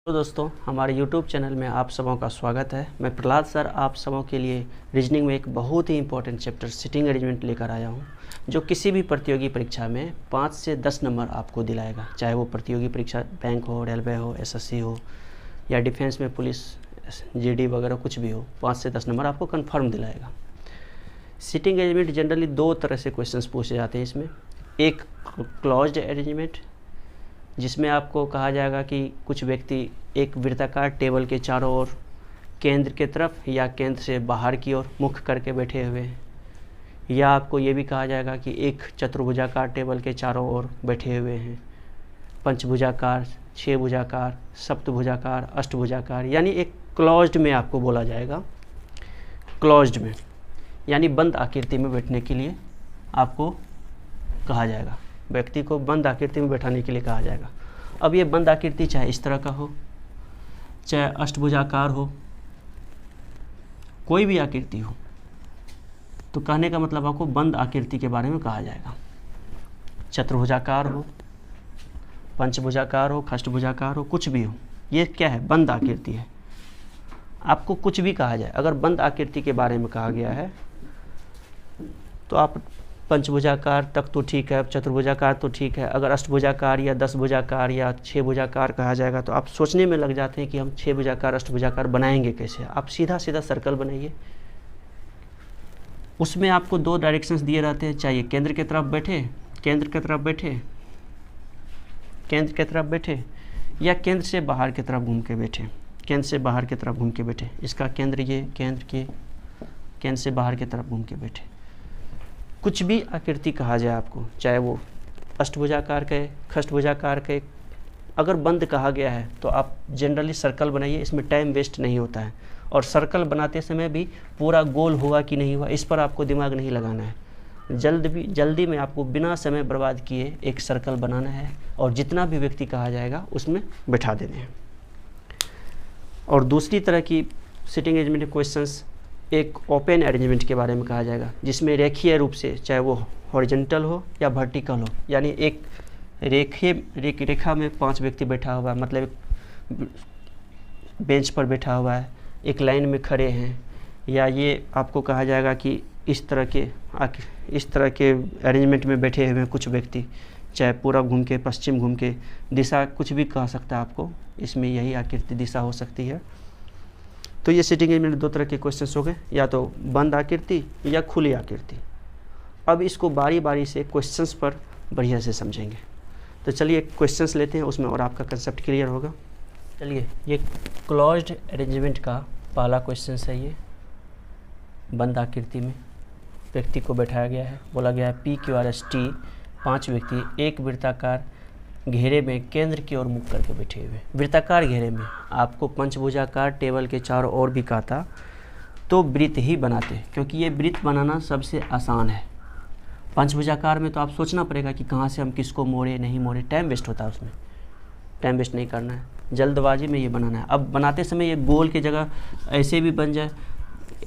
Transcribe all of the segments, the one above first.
तो दोस्तों, हमारे YouTube चैनल में आप सबों का स्वागत है। मैं प्रहलाद सर आप सबों के लिए रीजनिंग में एक बहुत ही इंपॉर्टेंट चैप्टर सिटिंग अरेंजमेंट लेकर आया हूं, जो किसी भी प्रतियोगी परीक्षा में 5 से 10 नंबर आपको दिलाएगा। चाहे वो प्रतियोगी परीक्षा बैंक हो, रेलवे हो, एसएससी हो या डिफेंस में पुलिस, जीडी वगैरह कुछ भी हो, 5 से 10 नंबर आपको कन्फर्म दिलाएगा। सिटिंग अरेंजमेंट जनरली दो तरह से क्वेश्चन पूछे जाते हैं इसमें। एक क्लोज्ड अरेंजमेंट, जिसमें आपको कहा जाएगा कि कुछ व्यक्ति एक वृत्ताकार टेबल के चारों ओर केंद्र के तरफ या केंद्र से बाहर की ओर मुख करके बैठे हुए हैं, या आपको ये भी कहा जाएगा कि एक चतुर्भुजाकार टेबल के चारों ओर बैठे हुए हैं, पंचभुजाकार, छः भुजाकार, सप्तभुजाकार, अष्टभुजाकार, यानी एक क्लोज्ड में आपको बोला जाएगा। क्लोज्ड में यानी बंद आकृति में बैठने के लिए आपको कहा जाएगा, व्यक्ति को बंद आकृति में बैठाने के लिए कहा जाएगा। अब ये बंद आकृति चाहे इस तरह का हो, चाहे अष्टभुजाकार हो, कोई भी आकृति हो, तो कहने का मतलब आपको बंद आकृति के बारे में कहा जाएगा। चतुर्भुजाकार हो, पंचभुजाकार हो, अष्टभुजाकार हो, कुछ भी हो, ये क्या है? बंद आकृति है। आपको कुछ भी कहा जाए, अगर बंद आकृति के बारे में कहा गया है तो आप पंचभुजाकार तक तो ठीक है, चतुर्भुजाकार तो ठीक है। अगर अष्टभुजाकार या 10 भुजाकार या 6 भुजाकार कहा जाएगा तो आप सोचने में लग जाते हैं कि हम 6 भुजाकार अष्टभुजाकार बनाएंगे कैसे। आप सीधा सीधा सर्कल बनाइए। उसमें आपको दो डायरेक्शंस दिए रहते हैं, चाहिए केंद्र की तरफ बैठे, केंद्र की तरफ बैठे, केंद्र की तरफ बैठे, या केंद्र से बाहर की तरफ घूम के बैठे, केंद्र से बाहर की तरफ घूम के बैठे। इसका केंद्र ये, केंद्र के, केंद्र से बाहर की तरफ घूम के बैठे। कुछ भी आकृति कहा जाए आपको, चाहे वो अष्टभुजाकार के, खष्टभुजाकार के, अगर बंद कहा गया है तो आप जनरली सर्कल बनाइए। इसमें टाइम वेस्ट नहीं होता है, और सर्कल बनाते समय भी पूरा गोल हुआ कि नहीं हुआ इस पर आपको दिमाग नहीं लगाना है। जल्दी में आपको बिना समय बर्बाद किए एक सर्कल बनाना है, और जितना भी व्यक्ति कहा जाएगा उसमें बैठा देने हैं। और दूसरी तरह की सिटिंग अरेंजमेंट क्वेश्चंस एक ओपन अरेंजमेंट के बारे में कहा जाएगा, जिसमें रेखीय रूप से, चाहे वो हॉरिजॉन्टल हो या वर्टिकल हो, यानी एक रेखा में 5 व्यक्ति बैठा हुआ है, मतलब एक बेंच पर बैठा हुआ है, एक लाइन में खड़े हैं, या ये आपको कहा जाएगा कि इस तरह के अरेंजमेंट में बैठे हुए हैं कुछ व्यक्ति, चाहे पूरब घूम के, पश्चिम घूम के, दिशा कुछ भी कह सकता है आपको, इसमें यही आकृति दिशा हो सकती है। तो ये सिटिंग अरेंजमेंट दो तरह के क्वेश्चंस हो गए, या तो बंद आकृति या खुली आकृति। अब इसको बारी बारी से क्वेश्चंस पर बढ़िया से समझेंगे। तो चलिए क्वेश्चंस लेते हैं, उसमें और आपका कंसेप्ट क्लियर होगा। चलिए, ये क्लोज्ड अरेंजमेंट का पहला क्वेश्चन है। ये बंद आकृति में व्यक्ति को बैठाया गया है, बोला गया है PQRST 5 व्यक्ति एक वृत्ताकार घेरे में केंद्र की ओर मुख करके बैठे हुए। वृत्ताकार घेरे में आपको पंचभुजाकार टेबल के चारों ओर भी कहा था तो वृत्त ही बनाते, क्योंकि ये वृत्त बनाना सबसे आसान है। पंचभुजाकार में तो आप सोचना पड़ेगा कि कहाँ से हम किसको मोड़े, नहीं मोड़े, टाइम वेस्ट होता है उसमें। टाइम वेस्ट नहीं करना है, जल्दबाजी में ये बनाना है। अब बनाते समय ये गोल की जगह ऐसे भी बन जाए,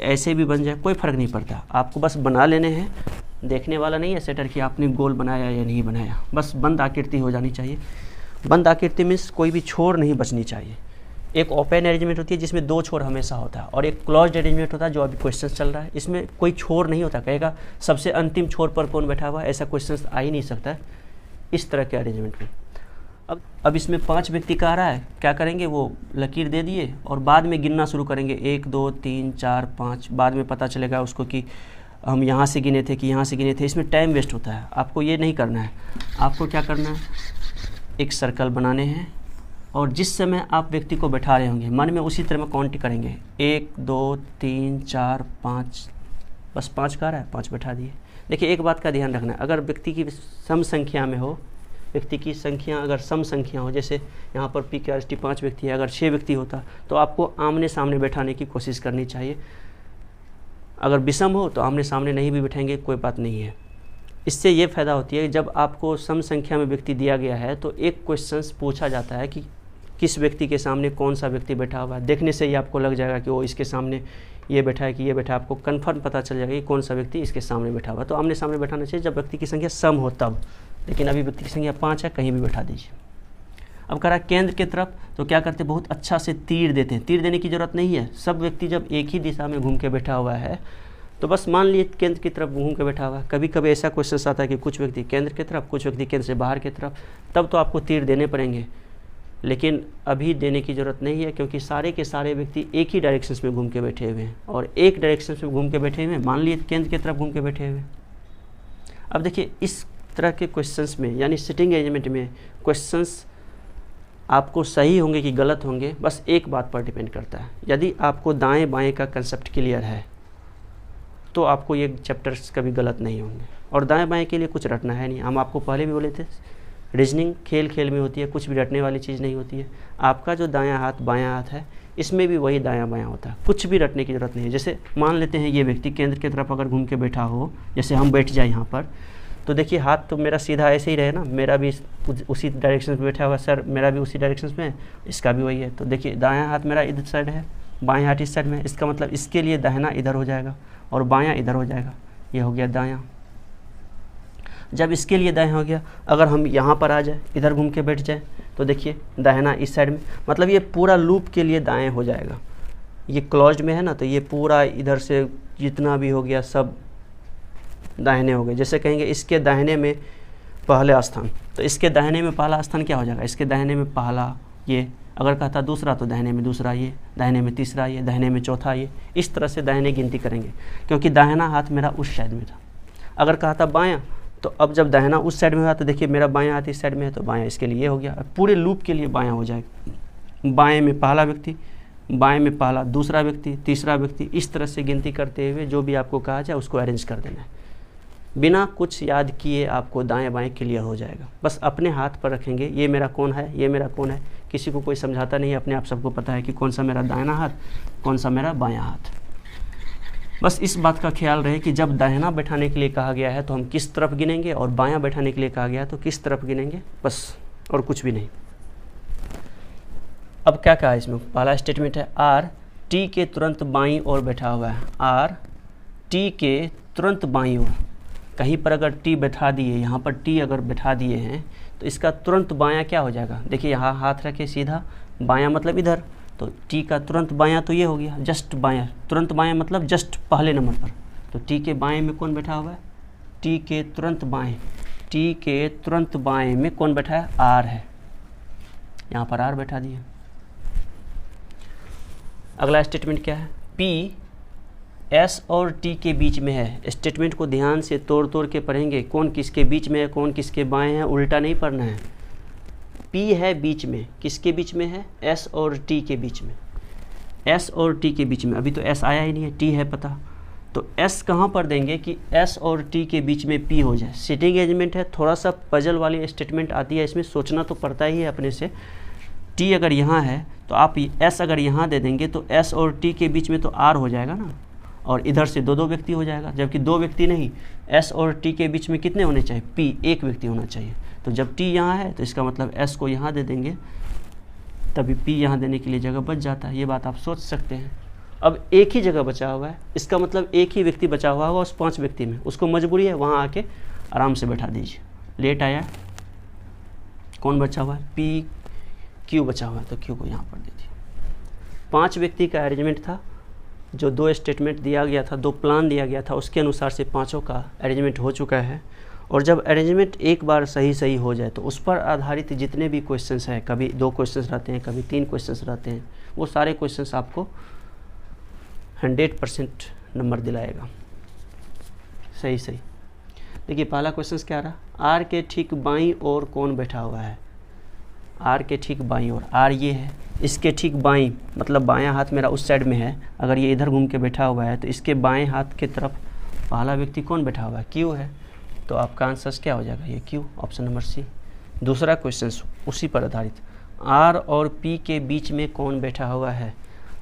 ऐसे भी बन जाए, कोई फ़र्क नहीं पड़ता। आपको बस बना लेने हैं, देखने वाला नहीं है सेटर कि आपने गोल बनाया या नहीं बनाया, बस बंद आकृति हो जानी चाहिए। बंद आकृति में कोई भी छोर नहीं बचनी चाहिए। एक ओपन अरेंजमेंट होती है जिसमें 2 छोर हमेशा होता है, और एक क्लोज्ड अरेंजमेंट होता है जो अभी क्वेश्चन चल रहा है, इसमें कोई छोर नहीं होता। कहेगा सबसे अंतिम छोर पर कौन बैठा हुआ है, ऐसा क्वेश्चन आ ही नहीं सकता है इस तरह के अरेंजमेंट में। अब इसमें 5 व्यक्ति का आ रहा है, क्या करेंगे, वो लकीर दे दिए और बाद में गिनना शुरू करेंगे, 1 2 3 4 5। बाद में पता चलेगा उसको कि हम यहाँ से गिने थे कि यहाँ से गिने थे। इसमें टाइम वेस्ट होता है। आपको ये नहीं करना है। आपको क्या करना है, एक सर्कल बनाने हैं, और जिस समय आप व्यक्ति को बैठा रहे होंगे मन में उसी तरह में काउंट करेंगे, 1 2 3 4 5। बस 5 का आ रहा है, 5 बैठा दिए। देखिए, एक बात का ध्यान रखना है, अगर व्यक्ति की सम संख्या में हो, व्यक्ति की संख्या अगर सम संख्या हो, जैसे यहाँ पर PQRST 5 व्यक्ति है, अगर 6 व्यक्ति होता तो आपको आमने सामने बैठाने की कोशिश करनी चाहिए। अगर विषम हो तो आमने सामने नहीं भी बैठेंगे, कोई बात नहीं है। इससे ये फ़ायदा होती है, जब आपको सम संख्या में व्यक्ति दिया गया है तो एक क्वेश्चन पूछा जाता है कि किस व्यक्ति के सामने कौन सा व्यक्ति बैठा हुआ है। देखने से ही आपको लग जाएगा कि वो इसके सामने ये बैठा है कि ये बैठा है। आपको कन्फर्म पता चल जाएगा कि कौन सा व्यक्ति इसके सामने बैठा हुआ है। तो आमने सामने बैठाना चाहिए जब व्यक्ति की संख्या सम हो तब, लेकिन अभी व्यक्ति की संख्या 5 है, कहीं भी बैठा दीजिए। अब कह रहा केंद्र की तरफ, तो क्या करते, बहुत अच्छा से तीर देते हैं। तीर देने की ज़रूरत नहीं है, सब व्यक्ति जब एक ही दिशा में घूम के बैठा हुआ है तो बस मान लिए केंद्र की तरफ घूम के बैठा हुआ है। कभी कभी ऐसा क्वेश्चन आता है कि कुछ व्यक्ति केंद्र की तरफ, कुछ व्यक्ति केंद्र से बाहर की तरफ, तब तो आपको तीर देने पड़ेंगे, लेकिन अभी देने की ज़रूरत नहीं है, क्योंकि सारे के सारे व्यक्ति एक ही डायरेक्शंस में घूम के बैठे हुए हैं और एक डायरेक्शन में घूम के बैठे हुए हैं, मान लिए केंद्र की तरफ घूम के बैठे हुए हैं। अब देखिए इस तरह के क्वेश्चंस में, यानी सिटिंग अरेंजमेंट में क्वेश्चंस आपको सही होंगे कि गलत होंगे, बस एक बात पर डिपेंड करता है। यदि आपको दाएं बाएं का कंसेप्ट क्लियर है तो आपको ये चैप्टर्स कभी गलत नहीं होंगे। और दाएं बाएं के लिए कुछ रटना है नहीं, हम आपको पहले भी बोले थे, रीजनिंग खेल खेल में होती है, कुछ भी रटने वाली चीज़ नहीं होती है। आपका जो दायां हाथ बायां हाथ है, इसमें भी वही दायां बायां होता है, कुछ भी रटने की ज़रूरत नहीं है। जैसे मान लेते हैं ये व्यक्ति केंद्र की तरफ अगर घूम के बैठा हो, जैसे हम बैठ जाए यहाँ पर, तो देखिए हाथ तो मेरा सीधा ऐसे ही रहे ना, मेरा भी उसी डायरेक्शन में बैठा हुआ, सर मेरा भी उसी डायरेक्शन में है, इसका भी वही है। तो देखिए दायां हाथ मेरा इधर साइड है, बायां हाथ इस साइड में है, इसका मतलब इसके लिए दाहिना इधर हो जाएगा और बायां इधर हो जाएगा, ये हो गया दायां। जब इसके लिए दायां हो गया, अगर हम यहाँ पर आ जाए, इधर घूम के बैठ जाए, तो देखिए दाहिना इस साइड में, मतलब ये पूरा लूप के लिए दाएं हो जाएगा। ये क्लोज्ड में है ना, तो ये पूरा इधर से जितना भी हो गया सब दाहिने हो गए। जैसे कहेंगे इसके दाहिने में पहले स्थान, तो इसके दाहिने में पहला स्थान क्या हो जाएगा, इसके दाहिने में पहला ये, अगर कहता दूसरा तो दाहिने में दूसरा ये, दाहिने में तीसरा ये, दाहिने में चौथा ये, इस तरह से दाहिने गिनती करेंगे, क्योंकि दाहिना हाथ मेरा उस साइड में था। अगर कहता बायां, तो अब जब दाहिना उस साइड में हुआ तो देखिए मेरा बायां हाथ इस साइड में है, तो बायां इसके लिए हो गया। अब पूरे लूप के लिए बायां हो जाएगा। बाएं में पहला व्यक्ति, बाएं में पहला दूसरा व्यक्ति, तीसरा व्यक्ति, इस तरह से गिनती करते हुए जो भी आपको कहा जाए उसको अरेंज कर देना है। बिना कुछ याद किए आपको दाएं बाएं क्लियर हो जाएगा। बस अपने हाथ पर रखेंगे, ये मेरा कौन है, ये मेरा कौन है, किसी को कोई समझाता नहीं है, अपने आप सबको पता है कि कौन सा मेरा दाहिना हाथ, कौन सा मेरा बायां हाथ। बस इस बात का ख्याल रहे कि जब दाहिना बैठाने के लिए कहा गया है तो हम किस तरफ गिनेंगे, और बायां बैठाने के लिए कहा गया है तो किस तरफ गिनेंगे, बस, और कुछ भी नहीं। अब क्या कहा इसमें, पहला स्टेटमेंट है आर टी के तुरंत बाईं ओर बैठा हुआ है। आर टी के तुरंत बाईं ओर, कहीं पर अगर टी बैठा दिए, यहाँ पर टी अगर बैठा दिए हैं तो इसका तुरंत बायां क्या हो जाएगा, देखिए यहाँ हाथ रखे सीधा, बायां मतलब इधर, तो टी का तुरंत बायां तो ये हो गया जस्ट बायां, तुरंत बायां मतलब जस्ट पहले नंबर पर। तो टी के बाएं में कौन बैठा हुआ है, टी के तुरंत बाएं, टी के तुरंत बाएं में कौन बैठा है, आर है, यहाँ पर आर बैठा दिया। अगला स्टेटमेंट क्या है, पी एस और टी के बीच में है। स्टेटमेंट को ध्यान से तोड़ तोड़ के पढ़ेंगे, कौन किसके बीच में है, कौन किसके बाएं है, उल्टा नहीं पढ़ना है। पी है बीच में, किसके बीच में है, एस और टी के बीच में, एस और टी के बीच में। अभी तो एस आया ही नहीं है, टी है पता, तो एस कहाँ पर देंगे कि एस और टी के बीच में पी हो जाए। सिटिंग अरेंजमेंट है, थोड़ा सा पजल वाली स्टेटमेंट आती है, इसमें सोचना तो पड़ता ही है अपने से। टी अगर यहाँ है तो आप एस अगर यहाँ दे देंगे तो एस और टी के बीच में तो आर हो जाएगा ना, और इधर से दो दो व्यक्ति हो जाएगा, जबकि दो व्यक्ति नहीं, एस और टी के बीच में कितने होने चाहिए, पी, एक व्यक्ति होना चाहिए। तो जब टी यहाँ है तो इसका मतलब एस को यहाँ दे देंगे, तभी पी यहाँ देने के लिए जगह बच जाता है। ये बात आप सोच सकते हैं। अब एक ही जगह बचा हुआ है, इसका मतलब एक ही व्यक्ति बचा हुआ होगा उस 5 व्यक्ति में, उसको मजबूरी है वहाँ आके आराम से बैठा दीजिए। लेट आया, कौन बचा हुआ है, पी क्यू बचा हुआ है, तो क्यू को यहाँ पर दीजिए। 5 व्यक्ति का अरेंजमेंट था, जो 2 स्टेटमेंट दिया गया था, 2 प्लान दिया गया था, उसके अनुसार से 5 का अरेंजमेंट हो चुका है। और जब अरेंजमेंट एक बार सही हो जाए तो उस पर आधारित जितने भी क्वेश्चंस हैं, कभी 2 क्वेश्चंस रहते हैं, कभी 3 क्वेश्चंस रहते हैं, वो सारे क्वेश्चंस आपको 100% नंबर दिलाएगा। सही। देखिए पहला क्वेश्चन क्या रहा, आर के ठीक बाईं ओर कौन बैठा हुआ है, आर के ठीक बाईं ओर, आर ये है, इसके ठीक बाईं मतलब बायां हाथ मेरा उस साइड में है, अगर ये इधर घूम के बैठा हुआ है तो इसके बाएं हाथ की तरफ पहला व्यक्ति कौन बैठा हुआ है, क्यू है, तो आपका आंसर क्या हो जाएगा, ये क्यू, ऑप्शन नंबर सी। दूसरा क्वेश्चन उसी पर आधारित, आर और पी के बीच में कौन बैठा हुआ है,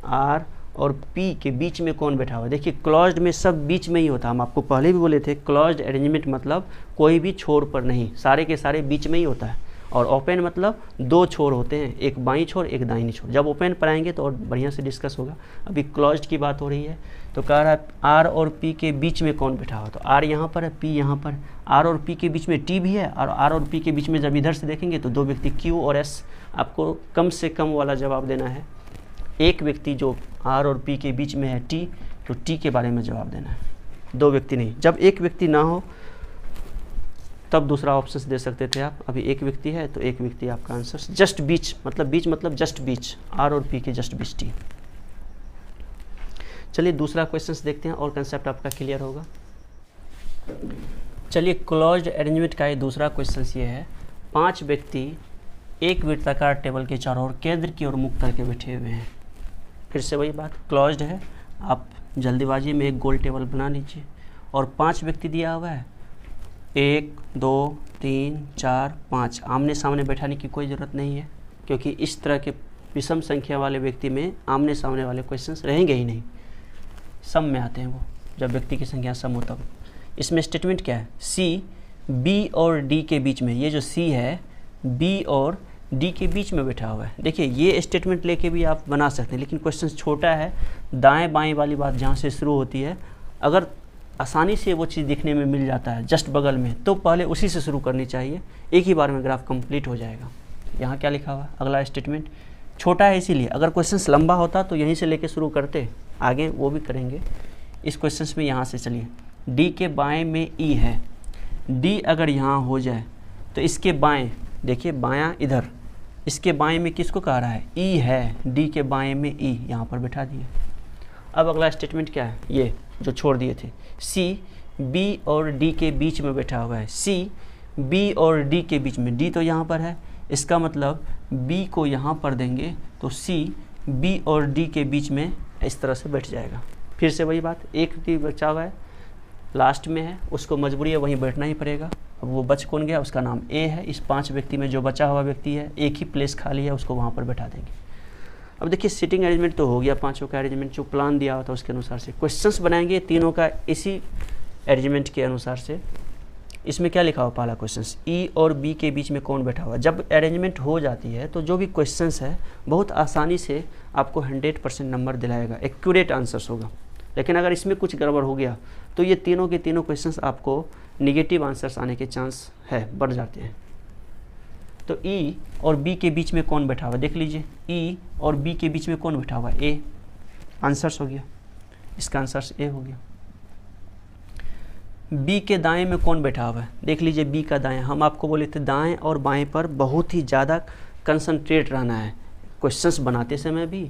आर और पी के बीच में कौन बैठा हुआ है। देखिए क्लोज्ड में सब बीच में ही होता, हम आपको पहले भी बोले थे क्लोज्ड अरेंजमेंट मतलब कोई भी छोर पर नहीं, सारे के सारे बीच में ही होता है। और ओपन मतलब दो छोर होते हैं, एक बाईं छोर एक दाहिनी छोर। जब ओपन पर आएंगे तो और बढ़िया से डिस्कस होगा। अभी क्लोज्ड की बात हो रही है, तो कह रहा है आर और पी के बीच में कौन बैठा हुआ, तो आर यहाँ पर है, पी यहाँ पर। आर और पी के बीच में टी भी है, और आर और पी के बीच में जब इधर से देखेंगे तो दो व्यक्ति क्यू और एस। आपको कम से कम वाला जवाब देना है। एक व्यक्ति जो आर और पी के बीच में है टी, तो टी के बारे में जवाब देना है, दो व्यक्ति नहीं। जब एक व्यक्ति ना हो तब दूसरा ऑप्शन दे सकते थे आप। अभी एक व्यक्ति है तो एक व्यक्ति आपका आंसर। जस्ट बीच मतलब जस्ट बीच, आर और पी के जस्ट बीच टी। चलिए दूसरा क्वेश्चन देखते हैं और कंसेप्ट आपका क्लियर होगा। चलिए क्लोज्ड अरेंजमेंट का ये दूसरा क्वेश्चन ये है, 5 व्यक्ति एक वृत्ताकार टेबल के चारों ओर केंद्र की ओर मुख करके बैठे हुए हैं। फिर से वही बात, क्लोज्ड है, आप जल्दीबाजी में एक गोल टेबल बना लीजिए और 5 व्यक्ति दिया हुआ है, 1 2 3 4 5। आमने सामने बैठाने की कोई ज़रूरत नहीं है, क्योंकि इस तरह के विषम संख्या वाले व्यक्ति में आमने सामने वाले क्वेश्चंस रहेंगे ही नहीं। सम में आते हैं वो, जब व्यक्ति की संख्या सम हो तब। इसमें स्टेटमेंट क्या है, सी बी और डी के बीच में, ये जो सी है बी और डी के बीच में बैठा हुआ है। देखिए ये स्टेटमेंट लेके भी आप बना सकते हैं, लेकिन क्वेश्चन छोटा है, दाएं बाएं वाली बात जहाँ से शुरू होती है, अगर आसानी से वो चीज़ दिखने में मिल जाता है जस्ट बगल में, तो पहले उसी से शुरू करनी चाहिए, एक ही बार में ग्राफ कंप्लीट हो जाएगा। यहाँ क्या लिखा हुआ है, अगला स्टेटमेंट छोटा है इसीलिए, अगर क्वेश्चन लंबा होता तो यहीं से लेके शुरू करते, आगे वो भी करेंगे। इस क्वेश्चन में यहाँ से चलिए, डी के बाएं में ई है, डी अगर यहाँ हो जाए तो इसके बाएं, देखिए बायां इधर, इसके बाएं में किसको कह रहा है, ई है, डी के बाएं में ई, यहाँ पर बैठा दिए। अब अगला स्टेटमेंट क्या है, ये जो छोड़ दिए थे, सी बी और डी के बीच में बैठा हुआ है, सी बी और डी के बीच में, डी तो यहाँ पर है, इसका मतलब बी को यहाँ पर देंगे तो सी बी और डी के बीच में इस तरह से बैठ जाएगा। फिर से वही बात, एक व्यक्ति बचा हुआ है, लास्ट में है, उसको मजबूरी है वहीं बैठना ही पड़ेगा। अब वो बच कौन गया, उसका नाम ए है। इस 5 व्यक्ति में जो बचा हुआ व्यक्ति है, एक ही प्लेस खाली है, उसको वहाँ पर बैठा देंगे। अब देखिए सिटिंग अरेंजमेंट तो हो गया, 5 का अरेंजमेंट जो प्लान दिया हुआ था उसके अनुसार से क्वेश्चंस बनाएंगे तीनों का इसी अरेंजमेंट के अनुसार से। इसमें क्या लिखा हुआ, पहला क्वेश्चन ई और बी के बीच में कौन बैठा हुआ। जब अरेंजमेंट हो जाती है तो जो भी क्वेश्चंस है बहुत आसानी से आपको 100% नंबर दिलाएगा, एक्यूरेट आंसर्स होगा। लेकिन अगर इसमें कुछ गड़बड़ हो गया तो ये तीनों के तीनों क्वेश्चंस आपको निगेटिव आंसर्स आने के चांस है, बढ़ जाते हैं। तो ई और बी के बीच में कौन बैठा हुआ, देख लीजिए, ई और बी के बीच में कौन बैठा हुआ, ए, आंसर्स हो गया, इसका आंसर्स ए हो गया। बी के दाएं में कौन बैठा हुआ है, देख लीजिए बी का दाएं, हम आपको बोले थे दाएं और बाएं पर बहुत ही ज़्यादा कंसंट्रेट रहना है क्वेश्चंस बनाते समय भी,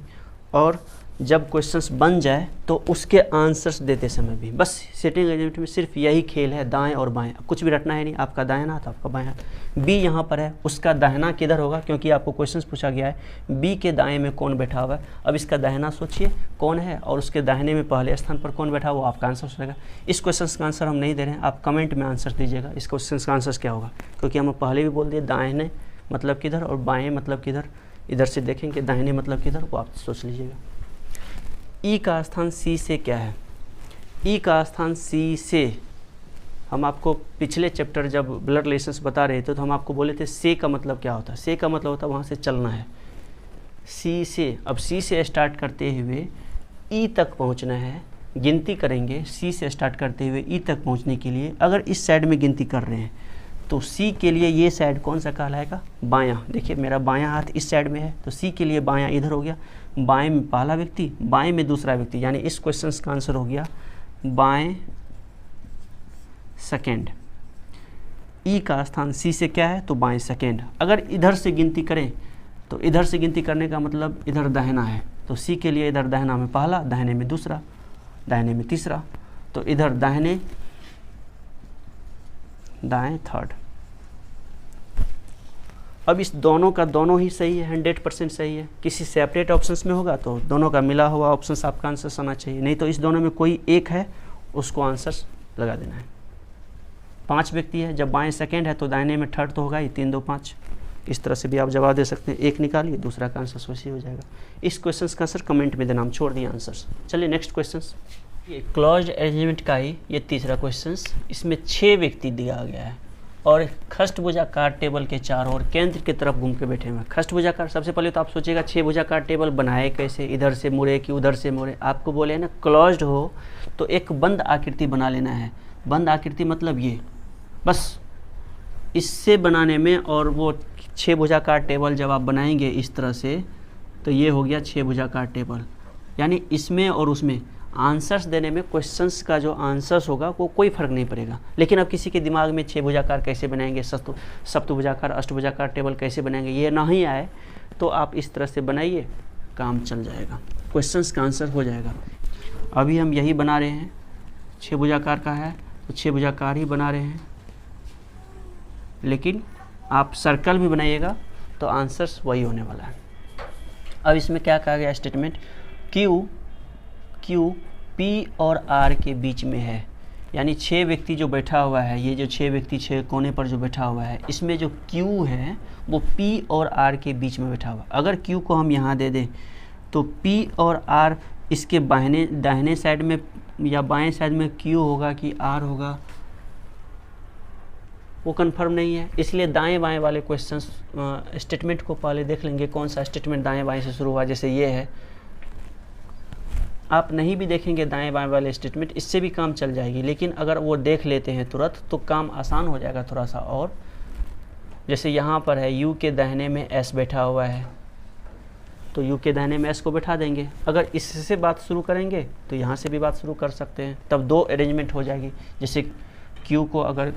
और जब क्वेश्चंस बन जाए तो उसके आंसर्स देते समय भी। बस सिटिंग अरेंजमेंट में सिर्फ यही खेल है, दाएं और बाएं, कुछ भी रटना है नहीं। आपका दायां हाथ, आपका बायां हाथ, बी यहाँ पर है, उसका दाहिना किधर होगा, क्योंकि आपको क्वेश्चंस पूछा गया है बी के दाएं में कौन बैठा हुआ है। अब इसका दाहिना सोचिए कौन है, और उसके दाहिने में पहले स्थान पर कौन बैठा, वो आपका आंसर हो जाएगा। इस क्वेश्चन का आंसर हम नहीं दे रहे हैं, आप कमेंट में आंसर दीजिएगा इस क्वेश्चन का आंसर क्या होगा, क्योंकि हम पहले भी बोल दिए दाहिने मतलब किधर और बाएँ मतलब किधर। इधर से देखेंगे दाहिने मतलब किधर, वो आप सोच लीजिएगा। ई का स्थान सी से क्या है, ई का स्थान सी से, हम आपको पिछले चैप्टर जब ब्लड रिलेशंस बता रहे थे तो हम आपको बोले थे से का मतलब क्या होता है, से का मतलब होता है वहाँ से चलना है, सी से। अब सी से स्टार्ट करते हुए ई तक पहुँचना है, गिनती करेंगे सी से स्टार्ट करते हुए ई तक पहुँचने के लिए। अगर इस साइड में गिनती कर रहे हैं तो सी के लिए ये साइड कौन सा कहलाएगा, बायां। देखिए मेरा बायां हाथ इस साइड में है, तो सी के लिए बायां इधर हो गया, बाएं में पहला व्यक्ति, बाएं में दूसरा व्यक्ति, यानी इस क्वेश्चन का आंसर हो गया बाएं सेकेंड। ई का स्थान सी से क्या है, तो बाएं सेकेंड। अगर इधर से गिनती करें तो इधर से गिनती करने का मतलब इधर दाहिना है, तो सी के लिए इधर दाहिना में पहला, दाहिने में दूसरा, दाहिने में तीसरा, तो इधर दाहिने दाएं थर्ड। अब इस दोनों का दोनों ही सही है, 100% सही है। किसी सेपरेट ऑप्शंस में होगा तो दोनों का मिला हुआ ऑप्शंस आपका आंसर आना चाहिए, नहीं तो इस दोनों में कोई एक है उसको आंसर लगा देना है। 5 व्यक्ति है, जब बाएं सेकेंड है तो दाहिने में थर्ड तो होगा ही, 3 2 5, इस तरह से भी आप जवाब दे सकते हैं। एक निकालिए, दूसरा का आंसर वैसे हो जाएगा। इस क्वेश्चन का आंसर कमेंट में देना, हम छोड़ दिए आंसर। चलिए नेक्स्ट क्वेश्चन, ये क्लोज्ड अरेंजमेंट का ही ये तीसरा क्वेश्चन। इसमें 6 व्यक्ति दिया गया है, और खष्टभुजाकार टेबल के चारों ओर केंद्र की तरफ घूम के बैठे हुए हैं। खष्टभुजाकार, सबसे पहले तो आप सोचिएगा 6 भुजाकार टेबल बनाए कैसे, इधर से मुड़े कि उधर से मुड़े। आपको बोले ना क्लोज्ड हो तो एक बंद आकृति बना लेना है। बंद आकृति मतलब ये, बस इससे बनाने में, और वो 6 भुजाकार टेबल जब आप बनाएंगे इस तरह से तो ये हो गया 6 भुजाकार टेबल। यानी इसमें और उसमें आंसर्स देने में, क्वेश्चंस का जो आंसर्स होगा वो कोई फ़र्क नहीं पड़ेगा। लेकिन अब किसी के दिमाग में 6 भुजाकार कैसे बनाएंगे, सप्तभुजाकार, अष्टभुजाकार टेबल कैसे बनाएंगे, ये नहीं आए तो आप इस तरह से बनाइए, काम चल जाएगा, क्वेश्चंस का आंसर हो जाएगा। अभी हम यही बना रहे हैं, 6 भुजाकार का है तो 6 भुजाकार ही बना रहे हैं, लेकिन आप सर्कल भी बनाइएगा तो आंसर्स वही होने वाला है। अब इसमें क्या कहा गया स्टेटमेंट, क्यू पी और आर के बीच में है। यानी 6 व्यक्ति जो बैठा हुआ है, ये जो 6 व्यक्ति 6 कोने पर जो बैठा हुआ है, इसमें जो क्यू है वो पी और आर के बीच में बैठा हुआ। अगर क्यू को हम यहाँ दे दें तो पी और आर इसके दाहिने साइड में या बाएं साइड में क्यू होगा कि आर होगा, वो कंफर्म नहीं है। इसलिए दाएं बाएं वाले क्वेश्चंस स्टेटमेंट को पहले देख लेंगे, कौन सा स्टेटमेंट दाएं बाएं से शुरू हुआ। जैसे ये है, आप नहीं भी देखेंगे दाएं बाएं वाले स्टेटमेंट, इससे भी काम चल जाएगी। लेकिन अगर वो देख लेते हैं तुरंत तो काम आसान हो जाएगा थोड़ा सा। और जैसे यहाँ पर है यू के दाहिने में एस बैठा हुआ है, तो यू के दाहिने में एस को बैठा देंगे। अगर इससे बात शुरू करेंगे तो यहाँ से भी बात शुरू कर सकते हैं, तब 2 अरेंजमेंट हो जाएगी। जैसे क्यू को अगर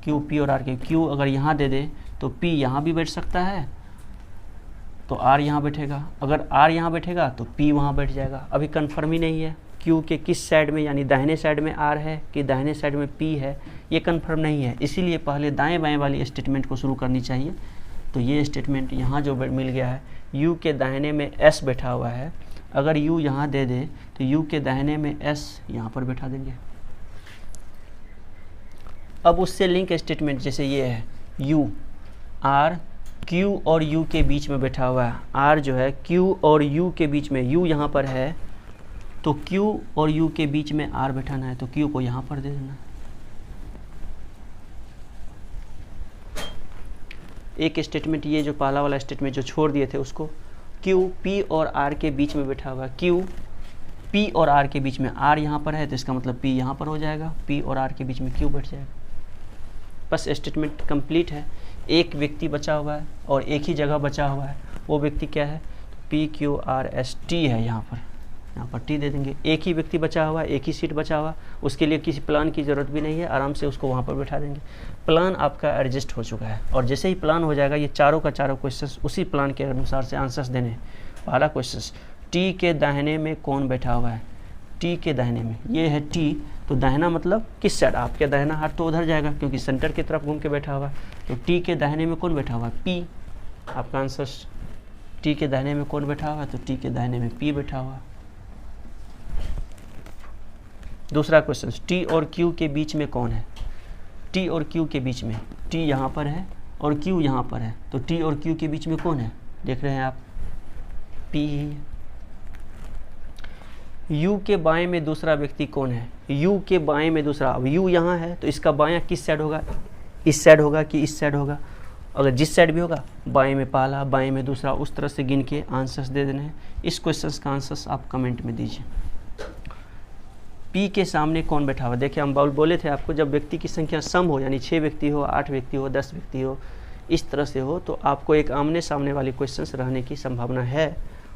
क्यू पी और आर के, क्यू अगर यहाँ दे दे तो पी यहाँ भी बैठ सकता है तो आर यहाँ बैठेगा, अगर आर यहाँ बैठेगा तो पी वहाँ बैठ जाएगा। अभी कंफर्म ही नहीं है क्यू के किस साइड में, यानी दाहिने साइड में आर है कि दाहिने साइड में पी है, ये कंफर्म नहीं है। इसीलिए पहले दाएं बाएं वाली स्टेटमेंट को शुरू करनी चाहिए। तो ये स्टेटमेंट यहाँ जो मिल गया है, यू के दाहिने में एस बैठा हुआ है, अगर यू यहाँ दे दे तो यू के दाहिने में एस यहाँ पर बैठा देंगे। अब उससे लिंक स्टेटमेंट जैसे ये है, यू आर क्यू और यू के बीच में बैठा हुआ है। आर जो है क्यू और यू के बीच में, यू यहाँ पर है तो क्यू और यू के बीच में आर बैठाना है, तो क्यू को यहाँ पर दे देना। एक स्टेटमेंट ये जो पहला वाला स्टेटमेंट जो छोड़ दिए थे उसको, क्यू पी और आर के बीच में बैठा हुआ है, क्यू पी और आर के बीच में, आर यहाँ पर है तो इसका मतलब पी यहाँ पर हो जाएगा, पी और आर के बीच में क्यू बैठ जाएगा। बस स्टेटमेंट कंप्लीट है। एक व्यक्ति बचा हुआ है और एक ही जगह बचा हुआ है, वो व्यक्ति क्या है, P Q R S T है, यहाँ पर टी दे देंगे। एक ही व्यक्ति बचा हुआ है, एक ही सीट बचा हुआ, उसके लिए किसी प्लान की ज़रूरत भी नहीं है, आराम से उसको वहाँ पर बैठा देंगे। प्लान आपका एडजस्ट हो चुका है और जैसे ही प्लान हो जाएगा ये चारों का चारों क्वेश्चन उसी प्लान के अनुसार से आंसर्स देने हैं। पहला क्वेश्चन, टी के दाहिने में कौन बैठा हुआ है, टी के दाहिने में, ये है टी, तो दाहिना मतलब किस साइड, आपके दाहिना हाथ तो उधर जाएगा क्योंकि सेंटर की तरफ घूम के बैठा हुआ है। तो टी के दाहिने में कौन बैठा हुआ है, पी। आपका आंसर टी के दाहिने में कौन बैठा हुआ है, तो टी के दाहिने में पी बैठा हुआ है। दूसरा क्वेश्चन, टी और क्यू के बीच में कौन है, टी और क्यू के बीच में, टी यहाँ पर है और क्यू यहाँ पर है, तो टी और क्यू के बीच में कौन है, देख रहे हैं आप, पी ही है। यू के बाएं में दूसरा व्यक्ति कौन है, यू के बाएं में दूसरा, अब यू यहाँ है तो इसका बायां किस साइड होगा, इस साइड होगा कि इस साइड होगा, अगर जिस साइड भी होगा, बाएं में पहला बाएं में दूसरा, उस तरह से गिन के आंसर्स दे देने हैं। इस क्वेश्चन का आंसर्स आप कमेंट में दीजिए। पी के सामने कौन बैठा हुआ, देखिए हम बोले थे आपको, जब व्यक्ति की संख्या सम हो, यानी 6 व्यक्ति हो, 8 व्यक्ति हो, 10 व्यक्ति हो, इस तरह से हो, तो आपको एक आमने सामने वाले क्वेश्चंस रहने की संभावना है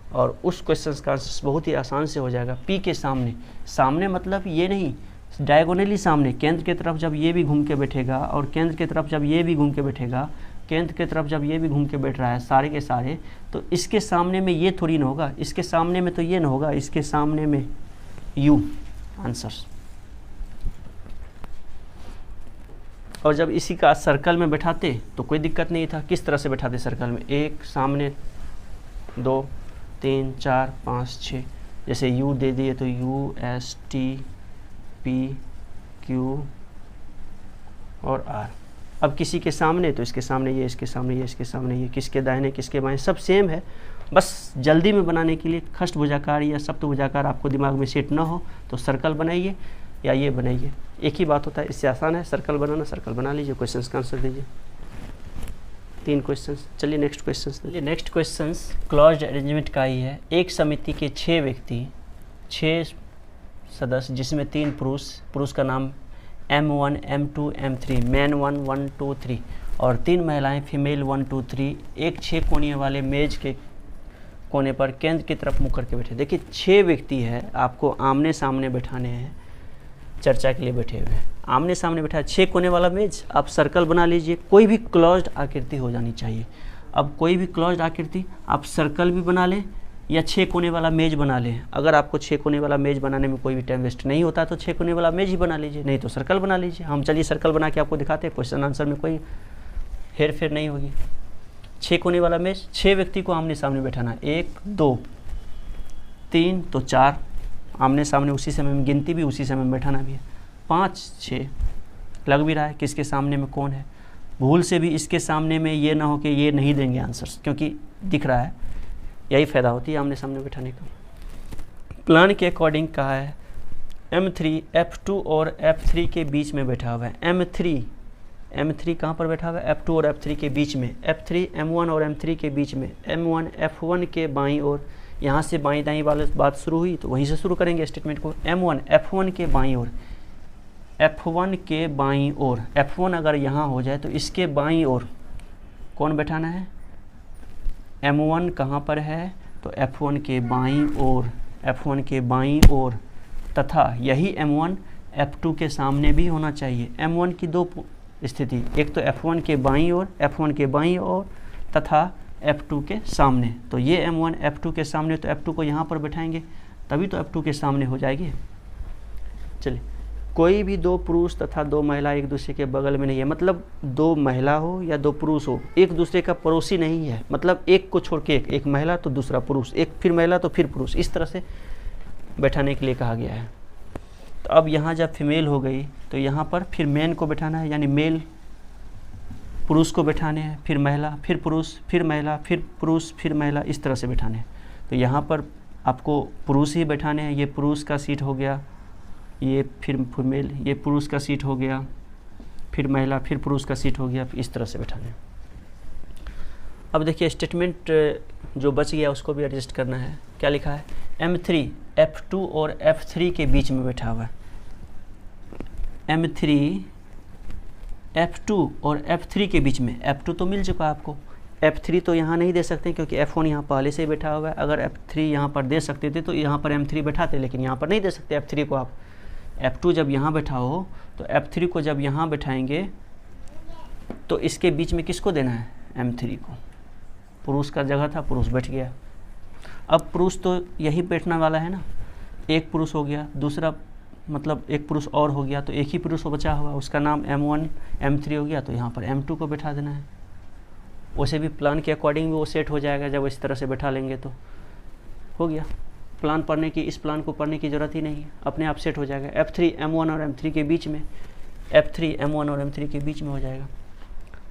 और उस क्वेश्चंस का आंसर बहुत ही आसान से हो जाएगा। पी के सामने, सामने मतलब ये नहीं, डायगोनली सामने, केंद्र की तरफ जब ये भी घूम के बैठेगा और केंद्र की तरफ जब ये भी घूम के बैठेगा, केंद्र की तरफ जब ये भी घूम के बैठ रहा है सारे के सारे, तो इसके सामने में ये थोड़ी ना होगा, इसके सामने में तो ये ना होगा, इसके सामने में यू आंसर्स। और जब इसी का सर्कल में बैठाते तो कोई दिक्कत नहीं था। किस तरह से बैठाते सर्कल में, एक सामने 2 3 4 5 6, जैसे यू दे दिए तो U S T P Q और आर। अब किसी के सामने तो इसके सामने ये, इसके सामने ये, इसके सामने ये, किसके दाहिने किसके बाएं, सब सेम है। बस जल्दी में बनाने के लिए खष्टभुजाकार या सप्तभुजाकार आपको दिमाग में सेट ना हो तो सर्कल बनाइए, या ये बनाइए, एक ही बात होता है। इससे आसान है सर्कल बनाना, सर्कल बना लीजिए, क्वेश्चन का आंसर दीजिए। 3 क्वेश्चन। चलिए नेक्स्ट क्वेश्चन। चलिए नेक्स्ट क्वेश्चन क्लोज्ड अरेंजमेंट का ही है। एक समिति के 6 व्यक्ति, 6 सदस्य, जिसमें 3 पुरुष का नाम M1, M2, M3, मैन 1, 1, 2, 3 और 3 महिलाएं फीमेल 1, 2, 3 एक 6 कोने वाले मेज के कोने पर केंद्र की तरफ मुँह करके बैठे। देखिए 6 व्यक्ति है, आपको आमने सामने बैठाने हैं, चर्चा के लिए बैठे हुए हैं। आमने सामने बैठा है, 6 कोने वाला मेज, आप सर्कल बना लीजिए। कोई भी क्लोज्ड आकृति हो जानी चाहिए। अब कोई भी क्लोज्ड आकृति आप सर्कल भी बना लें या 6 कोने वाला मेज बना लें। अगर आपको 6 कोने वाला मेज बनाने में कोई भी टाइम वेस्ट नहीं होता तो 6 कोने वाला मेज ही बना लीजिए, नहीं तो सर्कल बना लीजिए। हम चलिए सर्कल बना के आपको दिखाते हैं, क्वेश्चन आंसर में कोई हेर फेर नहीं होगी। 6 कोने वाला मेज, 6 व्यक्ति को आमने सामने बैठाना, 1, 2, 3 तो 4 आमने सामने, उसी समय में गिनती भी उसी समय में बैठाना भी है। 5, 6 लग भी रहा है किसके सामने में कौन है। भूल से भी इसके सामने में ये ना हो कि ये नहीं देंगे आंसर्स, क्योंकि दिख रहा है, यही फ़ायदा होती है आमने सामने बैठाने का। प्लान के अकॉर्डिंग कहा है M3 F2 और F3 के बीच में बैठा हुआ है। M3 कहाँ पर बैठा हुआ है? F2 और F3 के बीच में। F3 M1 और M3 के बीच में। M1 F1 के बाईं ओर। यहाँ से बाईं दाईं वाली बात शुरू हुई तो वहीं से शुरू करेंगे स्टेटमेंट को। M1 F1 के बाईं ओर, F1 के बाईं ओर। F1 अगर यहाँ हो जाए तो इसके बाईं ओर कौन बैठाना है? M1 कहाँ पर है? तो F1 के बाईं ओर, F1 के बाईं ओर, तथा यही M1 F2 के सामने भी होना चाहिए। M1 की 2 स्थिति, एक तो F1 के बाईं ओर, F1 के बाईं ओर तथा F2 के सामने। तो ये M1 F2 के सामने, तो F2 को यहाँ पर बैठाएंगे तभी तो F2 के सामने हो जाएगी। चलिए, कोई भी 2 पुरुष तथा 2 महिला एक दूसरे के बगल में नहीं है। मतलब 2 महिला हो या 2 पुरुष हो, एक दूसरे का पड़ोसी नहीं है। मतलब एक को छोड़ के एक महिला तो दूसरा पुरुष, एक फिर महिला तो फिर पुरुष, इस तरह से बैठाने के लिए कहा गया है। तो अब यहाँ जब फीमेल हो गई तो यहाँ पर फिर मेन को बैठाना है, यानी मेल पुरुष को बैठाने हैं, फिर महिला, फिर पुरुष, फिर महिला, फिर पुरुष, फिर महिला, इस तरह से बैठाने हैं। तो यहाँ पर आपको पुरुष ही बैठाने हैं। ये पुरुष का सीट हो गया, ये फिर फीमेल, ये पुरुष का सीट हो गया, फिर महिला, फिर पुरुष का सीट हो गया, इस तरह से बैठाने हैं। अब देखिए स्टेटमेंट जो बच गया उसको भी एडजस्ट करना है। क्या लिखा है? M3 F2 और F3 के बीच में बैठा हुआ है। M3 F2 और F3 के बीच में। F2 तो मिल चुका आपको, F3 तो यहाँ नहीं दे सकते क्योंकि F1 यहाँ पहले से ही बैठा हुआ है। अगर F3 यहाँ पर दे सकते थे तो यहाँ पर M3 बैठाते, लेकिन यहाँ पर नहीं दे सकते F3 को आप। F2 जब यहाँ बैठा हो तो F3 को जब यहाँ बैठाएंगे तो इसके बीच में किसको देना है? M3 को। पुरुष का जगह था, पुरुष बैठ गया। अब पुरुष तो यही बैठने वाला है ना, एक पुरुष हो गया, दूसरा मतलब एक पुरुष और हो गया, तो एक ही पुरुष बचा हुआ, उसका नाम M1 M3 हो गया, तो यहाँ पर M2 को बैठा देना है। वैसे भी प्लान के अकॉर्डिंग भी वो सेट हो जाएगा, जब इस तरह से बैठा लेंगे तो हो गया। प्लान पढ़ने की, इस प्लान को पढ़ने की ज़रूरत ही नहीं है, अपने आप सेट हो जाएगा। F3 M1 और M3 के बीच में, F3 M1 और M3 के बीच में हो जाएगा।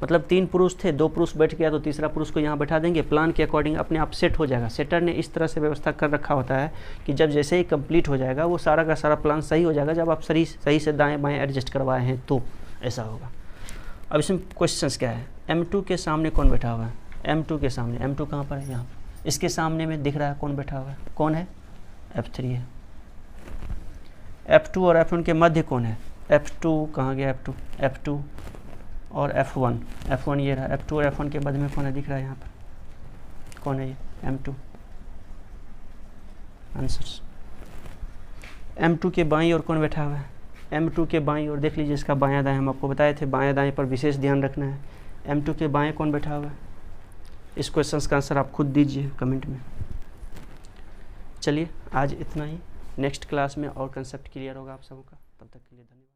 मतलब 3 पुरुष थे, 2 पुरुष बैठ गया तो तीसरा पुरुष को यहाँ बैठा देंगे। प्लान के अकॉर्डिंग अपने आप सेट हो जाएगा। सेटर ने इस तरह से व्यवस्था कर रखा होता है कि जब जैसे ही कंप्लीट हो जाएगा वो सारा का सारा प्लान सही हो जाएगा, जब आप सही से दाएँ बाएँ एडजस्ट करवाए हैं तो ऐसा होगा। अब इसमें क्वेश्चंस क्या है? M2 के सामने कौन बैठा हुआ है? M2 के सामने, M2 कहाँ पर है? यहाँ। इसके सामने में दिख रहा है कौन बैठा हुआ है? कौन है? F3 है। F2 और F1 के मध्य कौन है? F2 कहाँ गया? F2 और F1 ये रहा। F2 और F1 के मध्य में कौन है? दिख रहा है यहाँ पर, कौन है ये? M2। आंसर्स। M2 के बाईं ओर कौन बैठा हुआ है? M2 के बाईं ओर देख लीजिए, इसका बायां दाएं हम आपको बताए थे, बायां दाएं पर विशेष ध्यान रखना है। M2 के बाएं कौन बैठा हुआ है? इस क्वेश्चन का आंसर आप खुद दीजिए कमेंट में। चलिए आज इतना ही, नेक्स्ट क्लास में और कंसेप्ट क्लियर होगा आप सबका। तब तक के लिए धन्यवाद।